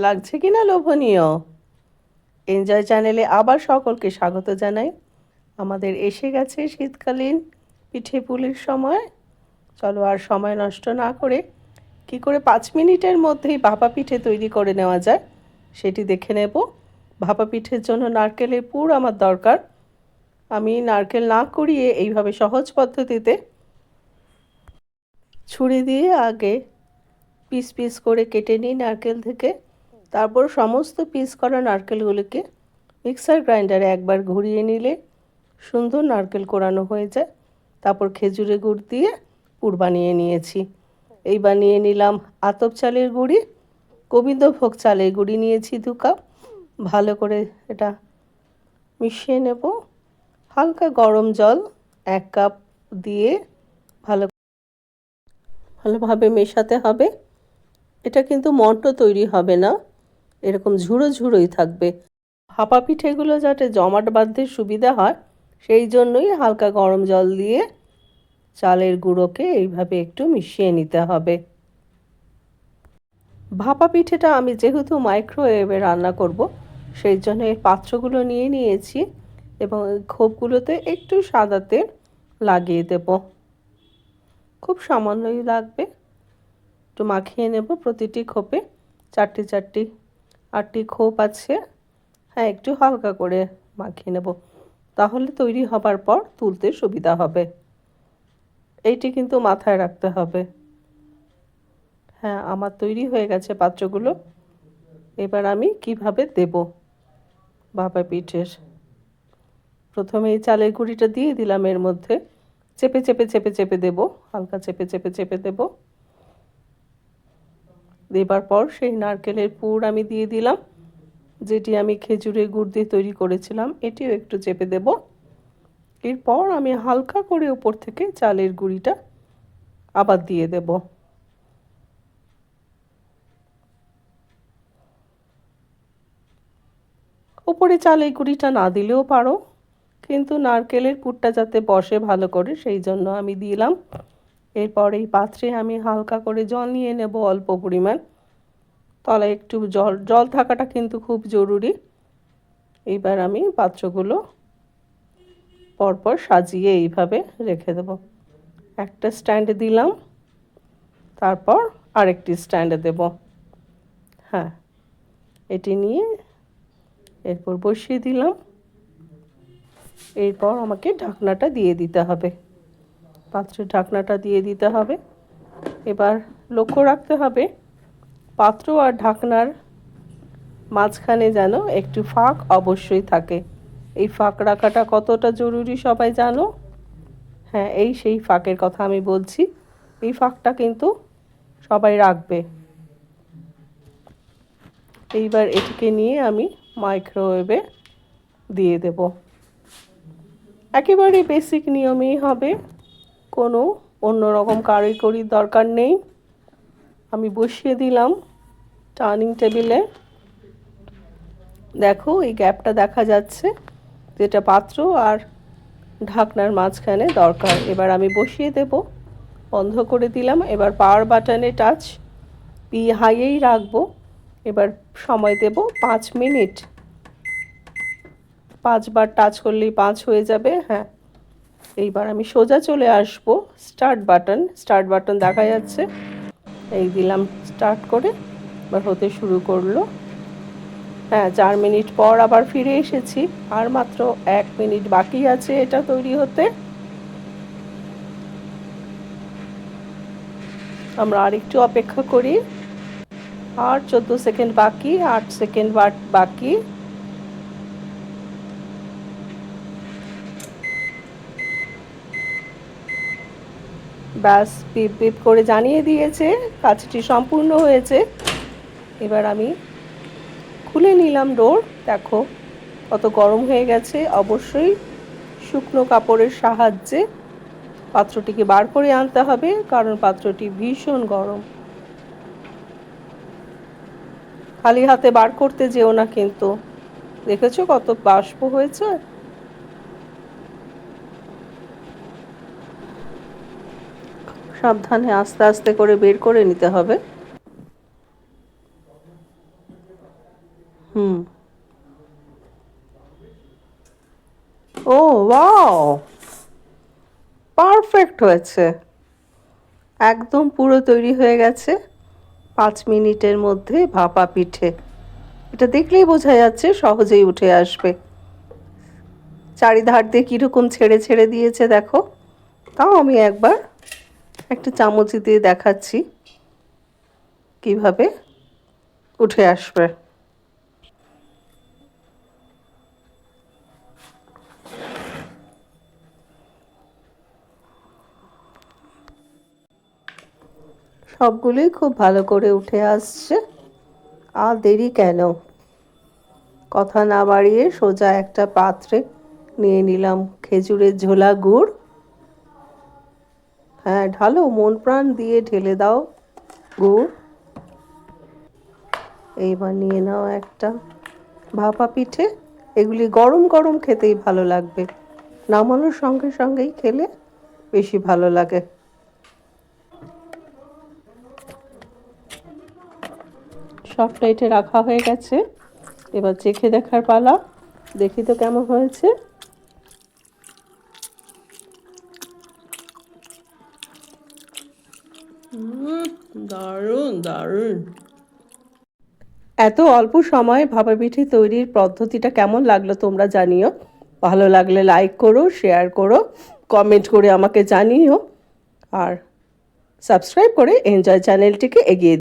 লাগছে কিনা লোভনীয়। এনজয় চ্যানেলে আবার সকলকে স্বাগত জানাই। আমাদের এসে গেছে শীতকালীন পিঠে পুলির সময়। চলো আর সময় নষ্ট না করে কি করে 5 মিনিটের মধ্যেই ভাপা পিঠে তৈরি করে নেওয়া যায় সেটি দেখে নেব। ভাপা পিঠের জন্য নারকেলের পুর আমার দরকার। আমি নারকেল না কুড়িয়ে এইভাবে সহজ পদ্ধতিতে ছুরি দিয়ে আগে পিস পিস করে কেটে নিই নারকেল থেকে। তারপর সমস্ত পিস করা নারকেলগুলিকে মিক্সার গ্রাইন্ডারে একবার ঘুরিয়ে নিলে সুন্দর নারকেল কোড়ানো হয়ে যায়। তারপর খেজুরের গুড় দিয়ে পুর বানিয়ে নিয়েছি। এই বানিয়ে নিলাম আতপ চালের গুঁড়ি, গোবিন্দভোগ চালের গুঁড়ি নিয়েছি 2 কাপ। ভালো করে এটা মিশিয়ে নেব। হালকা গরম জল 1 কাপ দিয়ে ভালোভাবে মেশাতে হবে। এটা কিন্তু মন্ট তৈরি হবে না, এরকম ঝুড়ো ঝুড়োই থাকবে। ভাপা পিঠেগুলো যাতে জমাট বাঁধতে সুবিধা হয় সেই জন্যই হালকা গরম জল দিয়ে চালের গুঁড়োকে এইভাবে একটু মিশিয়ে নিতে হবে। ভাপা পিঠেটা আমি যেহেতু মাইক্রোওয়েভে রান্না করব সেই জন্য এই পাত্রগুলো নিয়ে নিয়েছি এবং খোপগুলোতে একটু সাদা তেল লাগিয়ে দেব। খুব সামান্যই লাগবে। একটু মাখিয়ে নেব প্রতিটি খোপে। 8টি খোপ আছে। হ্যাঁ, একটু হালকা করে মাখিয়ে নেব, তাহলে তৈরি হবার পর তুলতে সুবিধা হবে। এইটি কিন্তু মাথায় রাখতে হবে। হ্যাঁ, আমার তৈরি হয়ে গেছে পাত্রগুলো। এবার আমি কিভাবে দেব ভাপা পিঠের। প্রথমে এই চালের গুঁড়িটা দিয়ে দিলাম, এর মধ্যে চেপে চেপে চেপে চেপে দেব, হালকা চেপে চেপে চেপে দেব। দেবার পর সেই নারকেলের পুর আমি দিয়ে দিলাম, যেটি আমি খেজুরের গুড় দিয়ে তৈরি করেছিলাম, এটিও একটু চেপে দেব। এরপর আমি হালকা করে উপর থেকে চালের গুঁড়িটা আবার দিয়ে দেব। উপরে চালের গুঁড়িটা না দিলেও পারো, কিন্তু নারকেলের পুরটা যাতে বসে ভালো করে সেই জন্য আমি দিলাম। এরপর এই পাত্রে আমি হালকা করে জল নিয়ে নেব, অল্প পরিমাণ। তলায় একটু জল থাকাটা কিন্তু খুব জরুরি। এইবার আমি পাত্রগুলো পরপর সাজিয়ে এইভাবে রেখে দেব। একটা স্ট্যান্ডে দিলাম, তারপর আরেকটি স্ট্যান্ডে দেব। হ্যাঁ, এটি নিয়ে এরপর বসিয়ে দিলাম। এরপর আমাকে ঢাকনাটা দিয়ে দিতে হবে, পাত্রের ঢাকনাটা দিয়ে দিতে হবে। এবার লক্ষ্য রাখতে হবে পাত্র আর ঢাকনার মাঝখানে যেন একটু ফাঁক অবশ্যই থাকে। এই ফাঁক রাখাটা কতটা জরুরি সবাই জানো? হ্যাঁ, এই সেই ফাঁকের কথা আমি বলছি। এই ফাঁকটা কিন্তু সবাই রাখবে। এইবার এটিকে নিয়ে আমি মাইক্রোওয়েভে দিয়ে দেব। একেবারে বেসিক নিয়মেই হবে, কোনো অন্যরকম কারিগরির দরকার নেই। আমি বসিয়ে দিলাম টার্নিং টেবিলে। দেখো এই গ্যাপটা দেখা যাচ্ছে, যেটা পাত্র আর ঢাকনার মাঝখানে দরকার। এবার আমি বসিয়ে দেব, বন্ধ করে দিলাম। এবার পাওয়ার বাটনে টাচ হাইয়েই রাখবো। এবার সময় দেব 5 মিনিট। 5বার টাচ করলেই 5 হয়ে যাবে। হ্যাঁ, এইবার আমি সোজা চলে আসব স্টার্ট বাটন দেখা যাচ্ছে, এই দিলাম স্টার্ট করে। এবার হতে শুরু করলো। হ্যাঁ, 4 মিনিট পর আবার ফিরে এসেছি। আর মাত্র 1 মিনিট বাকি আছে এটা তৈরি হতে। আমরা আরেকটু অপেক্ষা করি। আর 14 সেকেন্ড বাকি, 8 সেকেন্ড বাকি। ব্যাস, পিপ পিপ করে জানিয়ে দিয়েছে কাজটি সম্পূর্ণ হয়েছে। এবার আমি খুলে নিলাম ডোর। দেখো কত গরম হয়ে গেছে। অবশ্যই শুকনো কাপড়ের সাহায্যে পাত্রটিকে বার করে আনতে হবে, কারণ পাত্রটি ভীষণ গরম। খালি হাতে বার করতে যেও না কিন্তু। দেখেছো কত বাষ্প হয়েছে। সাবধানে আস্তে আস্তে করে বের করে নিতে হবে। হুম। ও ওয়াও, পারফেক্ট হয়েছে, একদম পুরো তৈরি হয়ে গেছে 5 মিনিটের মধ্যে ভাপা পিঠে। এটা দেখলেই বোঝা যাচ্ছে সহজেই উঠে আসবে। চারিধার দিয়ে কীরকম ছেড়ে ছেড়ে দিয়েছে দেখো। তাও আমি একবার একটা চামচ দিয়ে দেখাচ্ছি কিভাবে উঠে আসবে। সবগুলোই খুব ভালো করে উঠে আসছে। আর দেরি কেন, কথা না বাড়িয়ে সোজা একটা পাত্রে নিয়ে নিলাম খেজুরের ঝোলা গুড়। হ্যাঁ ঢালো, মন প্রাণ দিয়ে ঢেলে দাও গুড়। এইবার নিয়ে নাও একটা ভাপা পিঠে। এগুলি গরম গরম খেতেই ভালো লাগবে, নামানোর সঙ্গে সঙ্গেই খেলে বেশি ভালো লাগে। সব প্লেটে রাখা হয়ে গেছে, এবার চেখে দেখার পালা। দেখি তো কেমন হয়েছে। দারুণ দারুণ। এত অল্প সময়ে ভাপা পিঠে তৈরির পদ্ধতিটা কেমন লাগলো তোমরা জানিও। ভালো লাগলে লাইক করো, শেয়ার করো, কমেন্ট করে আমাকে জানিও, আর সাবস্ক্রাইব করে এনজয় চ্যানেলটিকে এগিয়ে